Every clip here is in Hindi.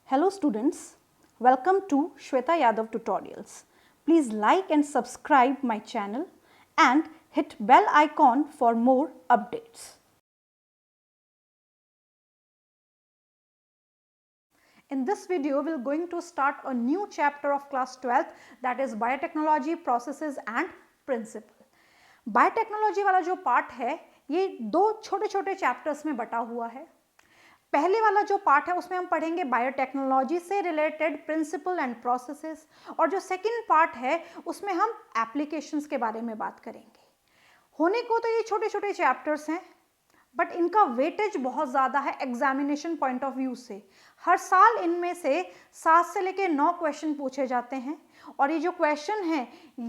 Hello students, welcome to Shweta Yadav Tutorials. Please like and subscribe my channel and hit bell icon for more updates. In this video, we are going to start a new chapter of class 12th, that is Biotechnology, Processes and Principle. Biotechnology वाला जो पार्ट है ये दो छोटे छोटे चैप्टर्स में बटा हुआ है. पहले वाला जो पार्ट है उसमें हम पढ़ेंगे बायोटेक्नोलॉजी से रिलेटेड प्रिंसिपल एंड प्रोसेसेस, और जो सेकंड पार्ट है उसमें हम एप्लीकेशंस के बारे में बात करेंगे. होने को तो ये छोटे छोटे चैप्टर्स हैं, बट इनका वेटेज बहुत ज़्यादा है एग्जामिनेशन पॉइंट ऑफ व्यू से. हर साल इनमें से 7 से लेकर 9 क्वेश्चन पूछे जाते हैं, और ये जो क्वेश्चन हैं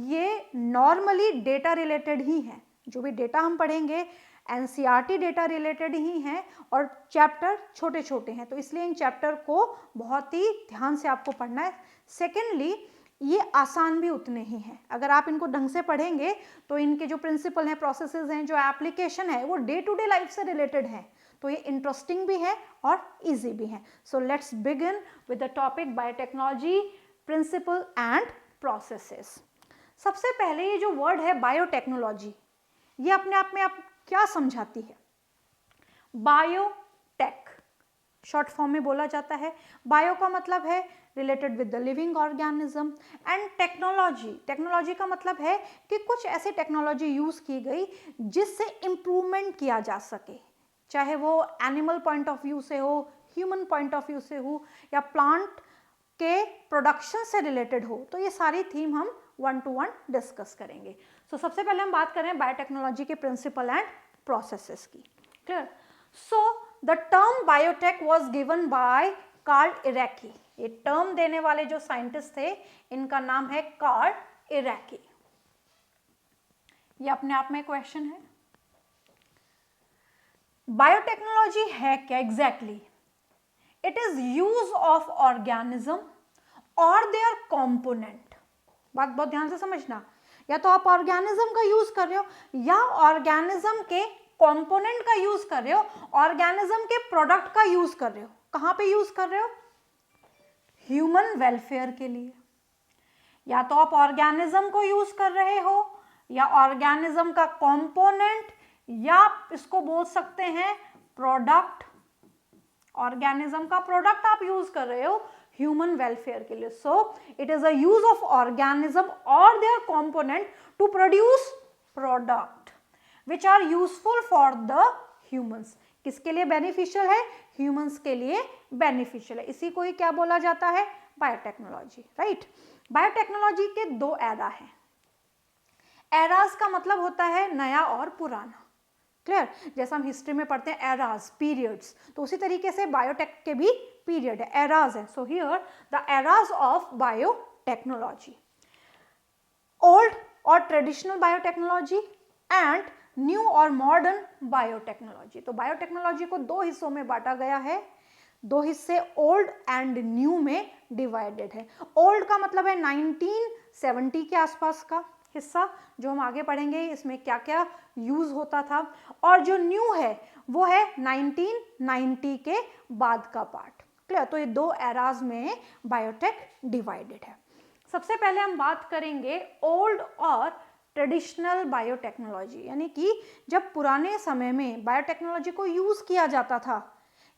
ये नॉर्मली डेटा रिलेटेड ही हैं. जो भी डेटा हम पढ़ेंगे एनसीईआरटी डेटा रिलेटेड ही हैं और चैप्टर छोटे छोटे हैं, तो इसलिए इन चैप्टर को बहुत ही ध्यान से आपको पढ़ना है. सेकेंडली ये आसान भी उतने ही हैं. अगर आप इनको ढंग से पढ़ेंगे तो इनके जो प्रिंसिपल हैं, प्रोसेसेस हैं, जो एप्लीकेशन है वो डे टू डे लाइफ से रिलेटेड हैं, तो ये इंटरेस्टिंग भी है और इजी भी है. So let's begin with the topic biotechnology, principle and processes. सबसे पहले ये जो वर्ड है बायोटेक्नोलॉजी, ये अपने आप में आप क्या समझाती है? बायोटेक शॉर्ट फॉर्म में बोला जाता है. बायो का मतलब है related with the living organism, and technology, technology का मतलब है कि कुछ ऐसी टेक्नोलॉजी यूज की गई जिससे इम्प्रूवमेंट किया जा सके, चाहे वो एनिमल पॉइंट ऑफ व्यू से हो, ह्यूमन पॉइंट ऑफ व्यू से हो, या प्लांट के प्रोडक्शन से रिलेटेड हो. तो ये सारी थीम हम 1 to 1 डिस्कस करेंगे. सो सबसे पहले हम बात करें बायोटेक्नोलॉजी के प्रिंसिपल एंड प्रोसेसेस की. Clear? So the term biotech was given by Karl Ereky. ये टर्म देने वाले जो साइंटिस्ट थे इनका नाम है कार्ल इरैकी. ये अपने आप में क्वेश्चन है. बायोटेक्नोलॉजी है क्या exactly? It is use of organism और देयर कंपोनेंट. बात बहुत ध्यान से समझना. या तो आप ऑर्गेनिज्म का यूज कर रहे हो या ऑर्गेनिज्म के कंपोनेंट का यूज कर रहे हो, ऑर्गेनिज्म के प्रोडक्ट का यूज कर रहे हो. कहां पे यूज कर रहे हो? ह्यूमन वेलफेयर के लिए. या तो आप ऑर्गेनिज्म को यूज कर रहे हो या ऑर्गेनिज्म का कंपोनेंट, या इसको बोल सकते हैं प्रोडक्ट. ऑर्गेनिज्म का प्रोडक्ट आप यूज कर रहे हो ह्यूमन वेलफेयर के लिए. So it is a use of organism और their component to produce product which are useful for the humans. किसके लिए बेनिफिशियल है? ह्यूमंस के लिए बेनिफिशियल है. इसी को ही क्या बोला जाता है? बायोटेक्नोलॉजी. राइट? बायोटेक्नोलॉजी के 2 एरा हैं. एराज का मतलब होता है नया और पुराना. क्लियर? जैसा हम हिस्ट्री में पढ़ते हैं एराज, पीरियड्स, तो उसी तरीके से बायोटेक के भी पीरियड है, एराज है. So here the eras of biotechnology: old और ट्रेडिशनल बायोटेक्नोलॉजी एंड न्यू और मॉडर्न बायोटेक्नोलॉजी. तो बायोटेक्नोलॉजी को 2 हिस्सों में बांटा गया है. 2 हिस्से ओल्ड एंड न्यू में डिवाइडेड है. ओल्ड का मतलब है 1970 के आसपास का हिस्सा, जो हम आगे पढ़ेंगे इसमें क्या क्या यूज होता था, और जो न्यू है वो है 1990 के बाद का पार्ट. क्लियर? तो ये 2 एराज में बायोटेक डिवाइडेड है. सबसे पहले हम बात करेंगे ओल्ड और ट्रेडिशनल बायोटेक्नोलॉजी, यानी कि जब पुराने समय में बायोटेक्नोलॉजी को यूज किया जाता था,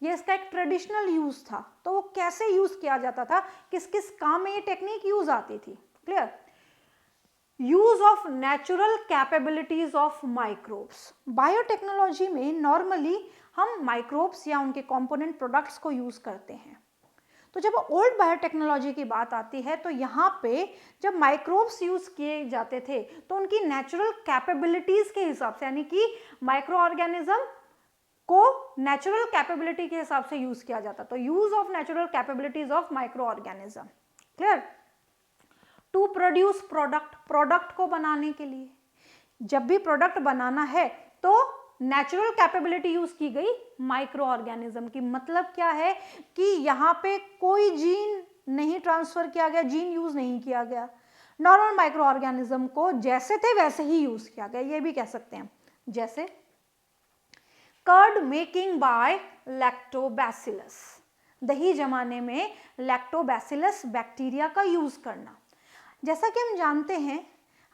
ये इसका एक ट्रेडिशनल यूज था. तो वो कैसे यूज किया जाता था, किस किस काम में ये टेक्निक यूज आती थी? Clear? Use of natural capabilities of microbes. Biotechnology में नॉर्मली हम माइक्रोब्स या उनके कंपोनेंट प्रोडक्ट्स को यूज करते हैं. तो जब ओल्ड बायोटेक्नोलॉजी की बात आती है तो यहाँ पे जब माइक्रोब्स यूज किए जाते थे तो उनकी नेचुरल कैपेबिलिटीज के हिसाब से, यानी कि माइक्रो ऑर्गेनिज्म को नेचुरल कैपेबिलिटी के हिसाब से यूज किया जाता. तो use of natural capabilities of micro organism. Clear? To produce product, product को बनाने के लिए. जब भी प्रोडक्ट बनाना है तो नेचुरल कैपेबिलिटी यूज की गई माइक्रो ऑर्गेनिज्म की. मतलब क्या है कि यहाँ पे कोई जीन नहीं ट्रांसफर किया गया, जीन यूज नहीं किया गया. नॉर्मल माइक्रो ऑर्गेनिज्म को जैसे थे वैसे ही यूज किया गया, ये भी कह सकते हैं. जैसे कर्ड मेकिंग बाय लैक्टोबैसिलस. दही जमाने में लैक्टोबैसिलस बैक्टीरिया का यूज़ करना। जैसा कि हम जानते हैं,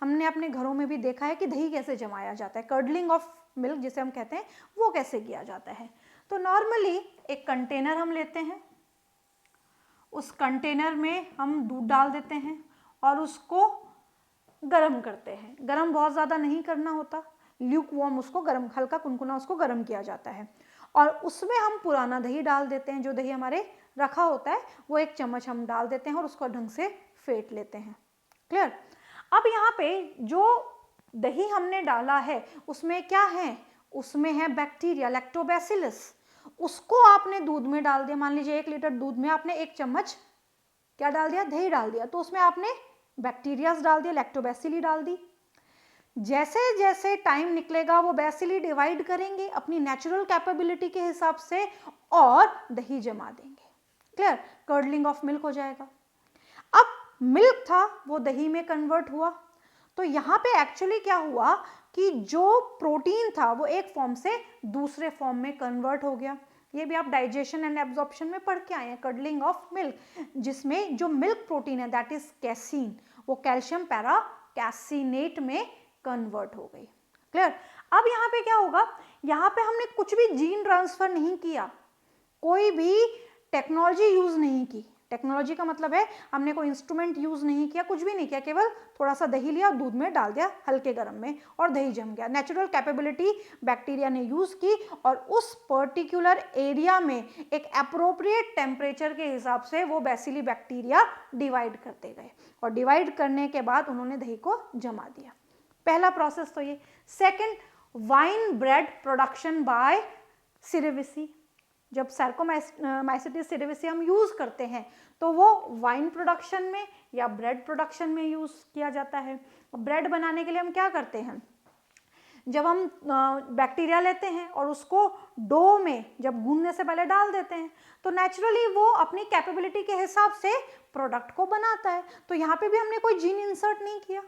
हमने अपने घरों में भी देखा है कि दही कैसे जमाया जाता है, कर्डलिंग ऑफ मिल्क जिसे हम कहते हैं, वो कैसे किया जाता है। तो नॉर्मली एक कंटेनर हम लेते हैं, उस कंटेनर में हम दूध डाल देते हैं और उसको गरम करते हैं। गरम बहुत ज़्यादा नहीं करना होता, ल्यूक वार्म उसको गरम, हल्का कुनकुना उसको गरम किया जाता है और उसमें हम पुराना दही डाल देते हैं। जो दही हमारे रखा होता है वो 1 चम्मच हम डाल देते हैं और उसको ढंग से फेंट लेते हैं। क्लियर। अब यहाँ पे जो दही हमने डाला है उसमें क्या है, उसमें है बैक्टीरिया लैक्टोबैसिलस। उसको आपने दूध में डाल दिया। मान लीजिए 1 लीटर दूध में आपने 1 चम्मच क्या डाल दिया, दही डाल दिया, तो उसमें आपने बैक्टीरियाज डाल दिया, लैक्टोबैसिली डाल दी। जैसे जैसे टाइम निकलेगा वो बैसिली डिवाइड करेंगे अपनी नेचुरल कैपेबिलिटी के हिसाब से और दही जमा देंगे। क्लियर। कर्डलिंग ऑफ मिल्क हो जाएगा। अब मिल्क था वो दही में कन्वर्ट हुआ, तो यहाँ पे एक्चुअली क्या हुआ कि जो प्रोटीन था वो एक फॉर्म से दूसरे फॉर्म में कन्वर्ट हो गया। ये भी आप डाइजेशन एंड एब्जॉर्प्शन में पढ़ के आए हैं, कर्डलिंग ऑफ मिल्क, जिसमें जो मिल्क प्रोटीन है दैट इज कैसीन, वो कैल्शियम पैरा कैसीनेट में कन्वर्ट हो गई। क्लियर। अब यहाँ पे क्या होगा, यहाँ पे हमने कुछ भी जीन ट्रांसफर नहीं किया, कोई भी टेक्नोलॉजी यूज नहीं की। टेक्नोलॉजी का मतलब है हमने कोई इंस्ट्रूमेंट यूज नहीं किया, कुछ भी नहीं किया, केवल थोड़ा सा दही लिया, दूध में डाल दिया हल्के गर्म में और दही जम गया। नेचुरल कैपेबिलिटी बैक्टीरिया ने यूज की और उस पर्टिकुलर एरिया में एक अप्रोप्रिएट टेम्परेचर के हिसाब से वो बैसिली बैक्टीरिया डिवाइड करते गए और डिवाइड करने के बाद उन्होंने दही को जमा दिया। पहला प्रोसेस तो ये। Second, wine bread production by cerevisiae. जब सैरकोमाइसिटिस सिरेविसी हम यूज करते हैं तो वो वाइन प्रोडक्शन में या ब्रेड प्रोडक्शन में यूज किया जाता है। ब्रेड बनाने के लिए हम क्या करते हैं, जब हम बैक्टीरिया लेते हैं और उसको डो में जब गूंदने से पहले डाल देते हैं तो नेचुरली वो अपनी कैपेबिलिटी के हिसाब से प्रोडक्ट को बनाता है। तो यहाँ पे भी हमने कोई जीन इंसर्ट नहीं किया।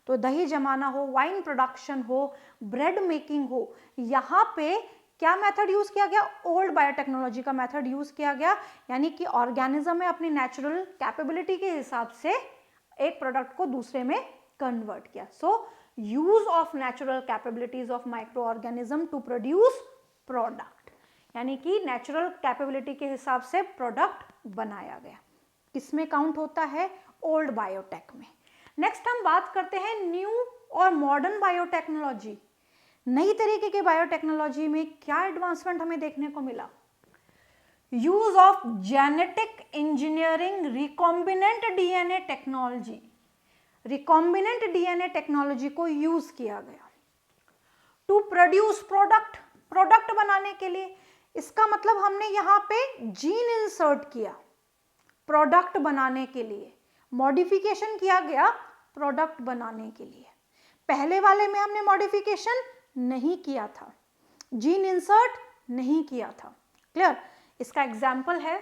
तो दही जमाना हो, वाइन प्रोडक्शन हो, ब्रेड मेकिंग हो, यहाँ पे क्या मेथड यूज किया गया, ओल्ड बायोटेक्नोलॉजी का मेथड यूज किया गया, यानी कि ऑर्गेनिज्म में अपनी नेचुरल कैपेबिलिटी के हिसाब से एक प्रोडक्ट को दूसरे में कन्वर्ट किया। So use of natural capabilities of micro organism to produce product, यानी कि नेचुरल कैपेबिलिटी के हिसाब से प्रोडक्ट बनाया गया। किसमें काउंट होता है, ओल्ड बायोटेक में। नेक्स्ट हम बात करते हैं न्यू और मॉडर्न बायोटेक्नोलॉजी। नई तरीके के बायोटेक्नोलॉजी में क्या एडवांसमेंट हमें देखने को मिला, use of genetic engineering, recombinant DNA technology. Recombinant DNA technology को यूज किया गया टू प्रोड्यूस प्रोडक्ट, प्रोडक्ट बनाने के लिए। इसका मतलब हमने यहाँ पे जीन इंसर्ट किया प्रोडक्ट बनाने के लिए, मॉडिफिकेशन किया गया प्रोडक्ट बनाने के लिए। पहले वाले में हमने मॉडिफिकेशन नहीं किया था, जीन इंसर्ट नहीं किया था। क्लियर। इसका एग्जाम्पल है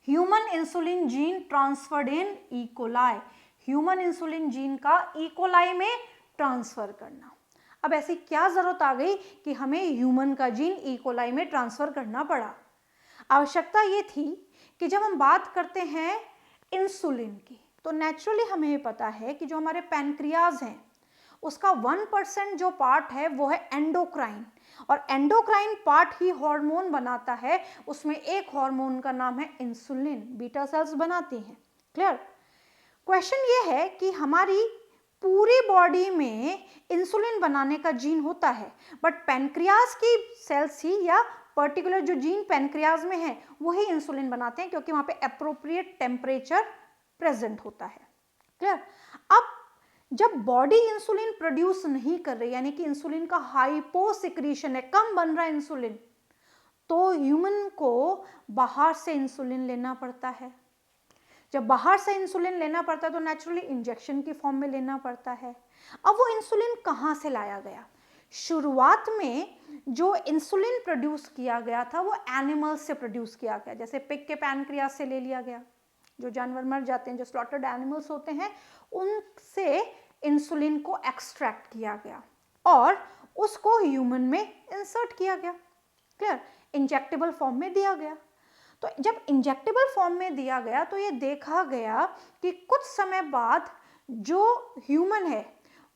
ह्यूमन इंसुलिन जीन ट्रांसफर्ड इन E coli. Human insulin gene का ई कोलाई में ट्रांसफर करना। अब ऐसी क्या जरूरत आ गई कि हमें ह्यूमन का जीन ई कोलाई में ट्रांसफर करना पड़ा। आवश्यकता ये थी कि जब हम बात करते हैं इंसुलिन की तो नेचुरली हमें पता है कि जो हमारे पैनक्रियाज हैं उसका 1% जो पार्ट है वो है एंडोक्राइन, और एंडोक्राइन पार्ट ही हार्मोन बनाता है। उसमें एक हार्मोन का नाम है इंसुलिन, बीटा सेल्स बनाती हैं। क्लियर। क्वेश्चन ये है कि हमारी पूरी बॉडी में इंसुलिन बनाने का जीन होता है, बट पैनक्रियाज की सेल्स ही या पर्टिकुलर जो जीन पैनक्रियाज में है वही इंसुलिन बनाते हैं, क्योंकि वहां पे अप्रोप्रिएट टेम्परेचर प्रेजेंट होता है। क्लियर। अब जब बॉडी इंसुलिन प्रोड्यूस नहीं कर रही, यानी कि इंसुलिन का हाइपोसिक्रीशन है, कम बन रहा है इंसुलिन, तो ह्यूमन को बाहर से इंसुलिन लेना पड़ता है। जब बाहर से इंसुलिन लेना पड़ता है तो नेचुरली इंजेक्शन की फॉर्म में लेना पड़ता है। अब वो इंसुलिन कहाँ से लाया गया, शुरुआत में जो इंसुलिन प्रोड्यूस किया गया था वो एनिमल्स से प्रोड्यूस किया गया, जैसे पिग के पैनक्रियाज से ले लिया गया। जो जानवर मर जाते हैं, जो स्लॉटर्ड एनिमल्स होते हैं, उनसे इंसुलिन को एक्सट्रैक्ट किया गया और उसको ह्यूमन में इंसर्ट किया गया। क्लियर। इंजेक्टेबल फॉर्म में दिया गया। तो जब इंजेक्टेबल फॉर्म में दिया गया तो ये देखा गया कि कुछ समय बाद जो ह्यूमन है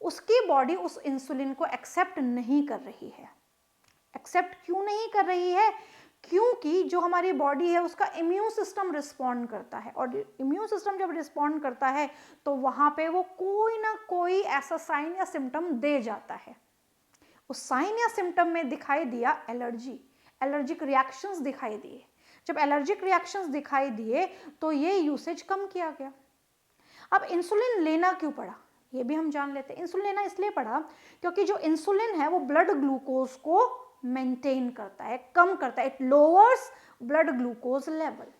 उसकी बॉडी उस इंसुलिन को एक्सेप्ट नहीं कर रही है। एक्सेप्ट क्यों नहीं कर रही है? क्योंकि जो हमारी बॉडी है उसका इम्यून सिस्टम रिस्पॉन्ड करता है, और इम्यून सिस्टम जब रिस्पॉन्ड करता है तो वहां पे वो कोई ना कोई ऐसा साइन या सिम्टम दे जाता है। उस साइन या सिम्टम में दिखाई दिया एलर्जी, एलर्जिक रिएक्शंस दिखाई दिए। जब एलर्जिक रिएक्शंस दिखाई दिए तो ये यूसेज कम किया गया। अब इंसुलिन लेना क्यों पड़ा ये भी हम जान लेते हैं। इंसुलिन लेना इसलिए पड़ा क्योंकि जो इंसुलिन है वो ब्लड ग्लूकोज को मेंटेन करता है, कम करता है, it lowers blood glucose level.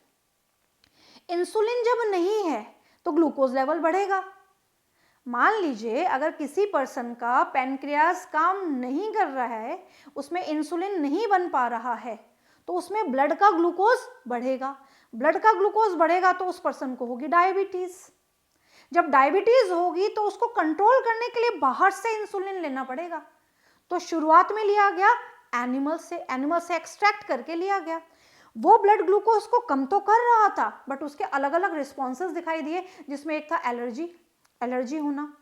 Insulin जब नहीं है तो ग्लूकोज लेवल बढ़ेगा। मान लीजिए अगर किसी पर्सन का पैनक्रियाज काम नहीं कर रहा है, उसमें इंसुलिन नहीं बन पा रहा है, तो उसमें ब्लड का ग्लूकोज बढ़ेगा। ब्लड का ग्लूकोज बढ़ेगा तो उस पर्सन को होगी डायबिटीज। जब डायबिटीज होगी तो उसको कंट्रोल करने के लिए बाहर से इंसुलिन लेना पड़ेगा। तो शुरुआत में लिया गया एनिमल से एक्सट्रैक्ट करके लिया गया। वो ब्लड ग्लूकोज को कम तो कर रहा था, बट उसके अलग अलग रिस्पॉन्सेज दिखाई दिए, जिसमें एक था एलर्जी होना।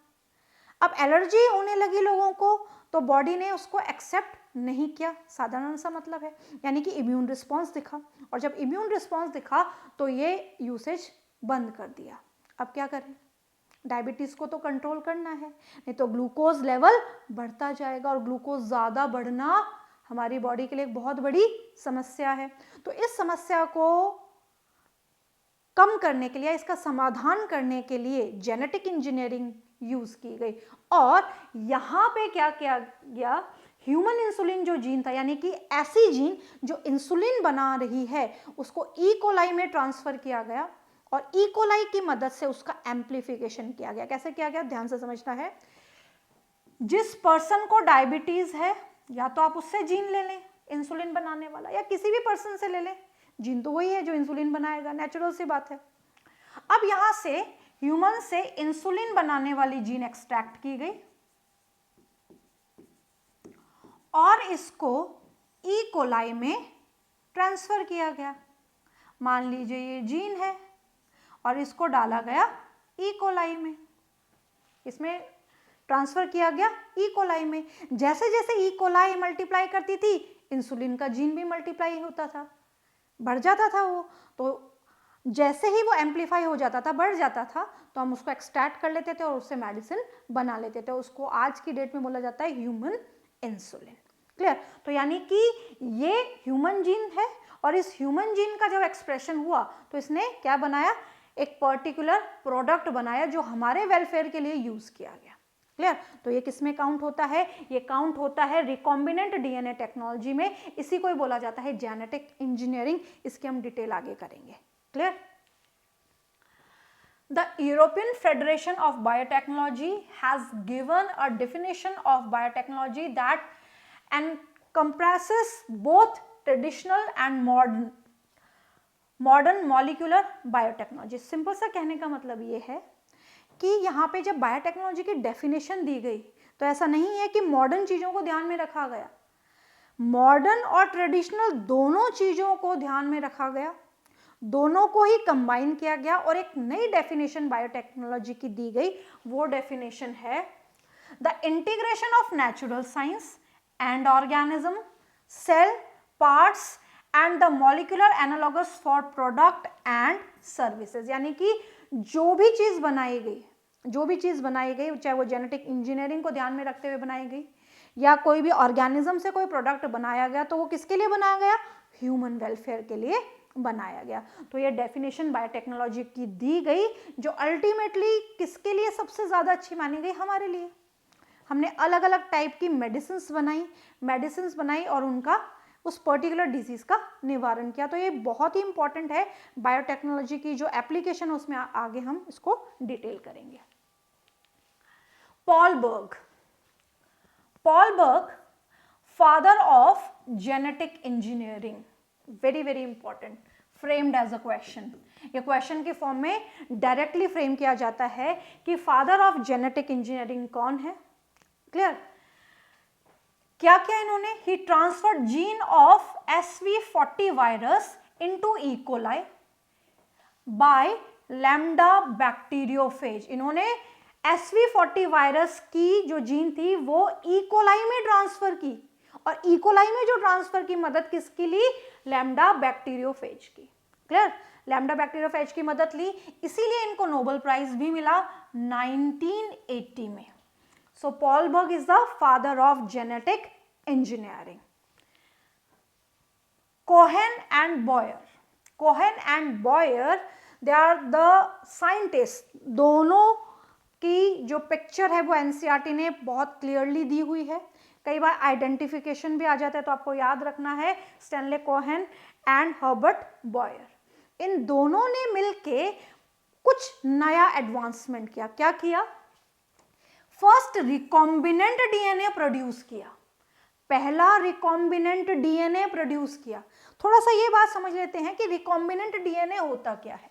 अब एलर्जी होने लगी लोगों को तो बॉडी ने उसको एक्सेप्ट नहीं किया, साधारण सा मतलब है, यानी कि इम्यून रिस्पॉन्स दिखा, और जब इम्यून रिस्पॉन्स दिखा तो ये यूसेज बंद कर दिया। अब क्या करें? डायबिटीज को तो कंट्रोल करना है, नहीं तो ग्लूकोज लेवल बढ़ता जाएगा, और ग्लूकोज ज़्यादा बढ़ना हमारी बॉडी के लिए एक बहुत बड़ी समस्या है। तो इस समस्या को कम करने के लिए, इसका समाधान करने के लिए जेनेटिक इंजीनियरिंग यूज की गई। और यहाँ पे क्या किया गया, ह्यूमन इंसुलिन जो जीन था, यानी कि ऐसी जीन जो इंसुलिन बना रही है, उसको ई कोलाई में ट्रांसफर किया गया, और ई कोलाई की मदद से उसका एम्प्लीफिकेशन किया गया। कैसे किया गया, ध्यान से समझना है। जिस पर्सन को डायबिटीज है, या तो आप उससे जीन ले लें इंसुलिन बनाने वाला, या किसी भी पर्सन से ले लें, जीन तो वही है जो इंसुलिन बनाएगा, नेचुरल सी बात है। अब यहां से ह्यूमन से इंसुलिन बनाने वाली जीन एक्सट्रैक्ट की गई और इसको ई कोलाई में ट्रांसफर किया गया। मान लीजिए ये जीन है और इसको डाला गया ई कोलाई में, इसमें ट्रांसफर किया गया ई कोलाई में। जैसे जैसे ई कोलाई मल्टीप्लाई करती थी, इंसुलिन का जीन भी मल्टीप्लाई होता था, बढ़ जाता था वो। तो जैसे ही वो एम्पलीफाई हो जाता था, बढ़ जाता था, तो हम उसको एक्सट्रैक्ट कर लेते थे और उससे मेडिसिन बना लेते थे। उसको आज की डेट में बोला जाता है ह्यूमन इंसुलिन। क्लियर? तो यानी कि ये ह्यूमन जीन है, और इस ह्यूमन जीन का जब एक्सप्रेशन हुआ तो इसने क्या बनाया, एक पर्टिकुलर प्रोडक्ट बनाया जो हमारे वेलफेयर के लिए यूज किया गया। क्लियर? तो ये किस में काउंट होता है, ये काउंट होता है रिकॉम्बिनेंट डीएनए टेक्नोलॉजी में। इसी को ही बोला जाता है जेनेटिक इंजीनियरिंग। इसकी हम डिटेल आगे करेंगे। Clear? The European Federation of Biotechnology has given a definition of biotechnology that encompasses both traditional and modern molecular biotechnology। Simple सा कहने का मतलब ये है कि यहाँ पे जब बायोटेक्नोलॉजी की डेफिनेशन दी गई तो ऐसा नहीं है कि मॉडर्न चीज़ों को ध्यान में रखा गया, मॉडर्न और ट्रेडिशनल दोनों चीज़ों को ध्यान में रखा गया, दोनों को ही कंबाइन किया गया और एक नई डेफिनेशन बायोटेक्नोलॉजी की दी गई। वो डेफिनेशन है the integration of natural science and organism, cell parts and the molecular analogous for product and services. यानी कि जो भी चीज़ बनाई गई, चाहे वो जेनेटिक इंजीनियरिंग को ध्यान में रखते हुए बनाई गई, या कोई भी ऑर्गेनिज्म से कोई प्रोडक्ट बनाया गया, तो वो किसके लिए बनाया गया, ह्यूमन वेलफेयर के लिए बनाया गया। तो ये डेफिनेशन बायोटेक्नोलॉजी की दी गई, जो अल्टीमेटली किसके लिए सबसे ज़्यादा अच्छी मानी गई, हमारे लिए। हमने अलग अलग टाइप की मेडिसिन्स बनाई और उनका उस पर्टिकुलर डिजीज का निवारण किया। तो ये बहुत ही इंपॉर्टेंट है बायोटेक्नोलॉजी की जो एप्लीकेशन है, उसमें आगे हम इसको डिटेल करेंगे। Paul Berg, father of genetic engineering, very very important, framed as a question. ये क्वेश्चन के फॉर्म में डायरेक्टली फ्रेम किया जाता है कि फादर ऑफ जेनेटिक इंजीनियरिंग कौन है। क्लियर? क्या किया इन्होंने, he transferred gene of SV40 virus into E coli by lambda bacteriophage. इन्होंने SV40 वायरस की जो जीन थी वो ई कोलाई में ट्रांसफर की, और ई कोलाई में जो ट्रांसफर की मदद किसकी ली? लैम्डा बैक्टीरियोफेज की। क्लियर? लैम्डा बैक्टीरियोफेज की मदद ली, इसीलिए इनको नोबेल प्राइज भी मिला 1980 में। So Paul Berg is the father of genetic engineering. Cohen and Boyer, Cohen and Boyer they are the scientist. दोनों की जो पिक्चर है वो एनसीईआरटी ने बहुत क्लियरली दी हुई है। कई बार आइडेंटिफिकेशन भी आ जाता है, तो आपको याद रखना है Stanley Cohen and Herbert Boyer. इन दोनों ने मिलके कुछ नया एडवांसमेंट किया। क्या किया? फर्स्ट रिकॉम्बिनेंट डीएनए प्रोड्यूस किया, पहला रिकॉम्बिनेंट डीएनए प्रोड्यूस किया। थोड़ा सा ये बात समझ लेते हैं कि रिकॉम्बिनेंट डीएनए होता क्या है।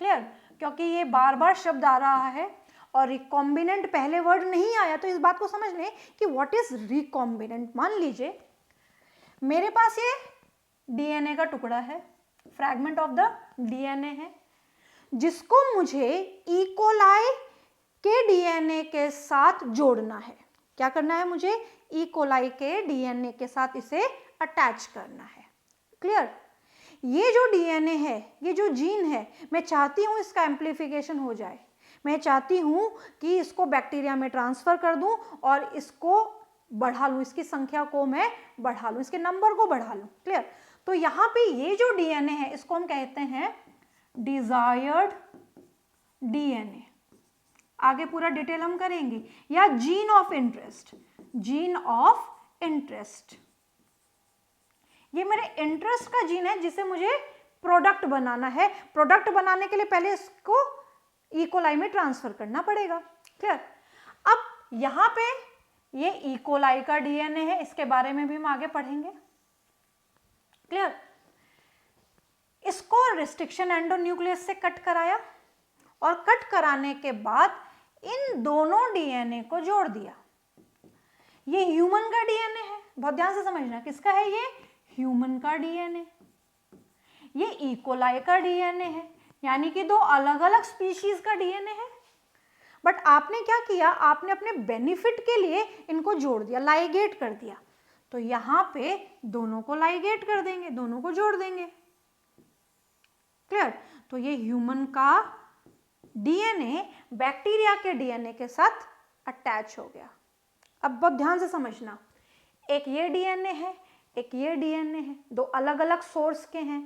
क्लियर? क्योंकि ये बार बार शब्द आ रहा है और रिकॉम्बिनेंट पहले वर्ड नहीं आया, तो इस बात को समझ लें कि व्हाट इज रिकॉम्बिनेंट। मान लीजिए मेरे पास ये डीएनए का टुकड़ा है, फ्रैगमेंट ऑफ द डीएनए है, जिसको मुझे ई कोलाई के डीएनए के साथ जोड़ना है। क्या करना है? मुझे ई कोलाई के डीएनए के साथ इसे अटैच करना है। क्लियर? ये जो डीएनए है, ये जो जीन है, मैं चाहती हूं इसका एम्प्लीफिकेशन हो जाए। मैं चाहती हूं कि इसको बैक्टीरिया में ट्रांसफर कर दूं और इसको बढ़ा लूं, इसकी संख्या को मैं बढ़ा लूं, इसके नंबर को बढ़ा लूं। क्लियर? तो यहाँ पे ये जो डीएनए है इसको हम कहते हैं डिजायर्ड डीएनए। आगे पूरा डिटेल हम करेंगे। या gene of interest, gene of interest, ये मेरे इंटरेस्ट का जीन है जिसे मुझे प्रोडक्ट बनाना है। प्रोडक्ट बनाने के लिए पहले इसको ई कोलाई में ट्रांसफर करना पड़ेगा। क्लियर? अब यहां पे ये ई कोलाई का डीएनए है, इसके बारे में भी हम आगे पढ़ेंगे। क्लियर? इसको रिस्ट्रिक्शन एंडोन्यूक्लियस से कट कराया और कट कराने के बाद इन दोनों डीएनए को जोड़ दिया। ये ह्यूमन का डीएनए है, बहुत ध्यान से समझना। किसका है ये? ह्यूमन का डीएनए। ये ई कोलाई का डीएनए है, यानी कि दो अलग अलग स्पीशीज का डीएनए है। बट आपने क्या किया? आपने अपने बेनिफिट के लिए इनको जोड़ दिया, लाइगेट कर दिया। तो यहां पे दोनों को लाइगेट कर देंगे, दोनों को जोड़ देंगे। क्लियर? तो ये ह्यूमन का डीएनए बैक्टीरिया के डीएनए के साथ अटैच हो गया। अब बहुत ध्यान से समझना, एक ये डीएनए है, एक ये डीएनए है, दो अलग अलग सोर्स के हैं।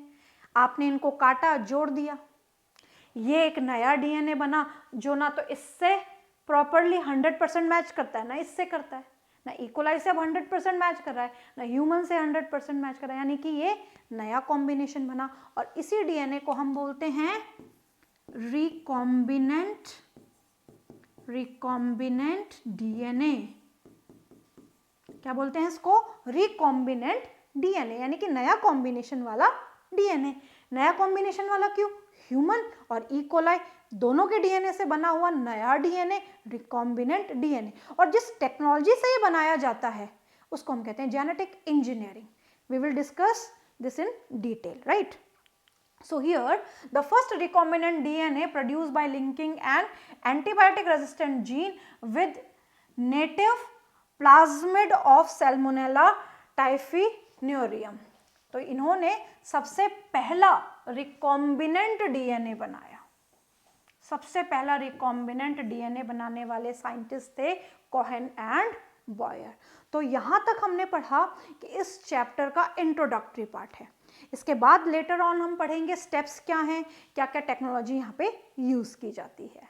आपने इनको काटा, जोड़ दिया, ये एक नया डीएनए बना जो ना तो इससे प्रॉपरली 100% मैच करता है, ना इससे करता है, ना ई कोलाई से अब 100% मैच कर रहा है, ना ह्यूमन से 100% मैच कर रहा है, यानी कि ये नया कॉम्बिनेशन बना। और इसी डीएनए को हम बोलते हैं रिकॉम्बिनेंट डीएनए। क्या बोलते हैं इसको? रिकॉम्बिनेंट डीएनए, यानी कि नया कॉम्बिनेशन वाला डीएनए। नया कॉम्बिनेशन वाला क्यों? ह्यूमन और ई कोलाई दोनों के डीएनए से बना हुआ नया डीएनए, रिकॉम्बिनेंट डीएनए। और जिस टेक्नोलॉजी से ये बनाया जाता है उसको हम कहते हैं genetic engineering. We will discuss this in detail, right? So here the first recombinant DNA produced by linking an antibiotic resistant gene with native plasmid of Salmonella typhimurium। तो इन्होंने सबसे पहला रिकॉम्बिनेंट डीएनए बनाया। सबसे पहला रिकॉम्बिनेंट डीएनए बनाने वाले साइंटिस्ट थे कोहेन एंड बॉयर। तो यहाँ तक हमने पढ़ा कि इस चैप्टर का इंट्रोडक्टरी पार्ट है। इसके बाद लेटर ऑन हम पढ़ेंगे स्टेप्स क्या हैं, क्या क्या टेक्नोलॉजी यहाँ पे यूज़ की जाती है।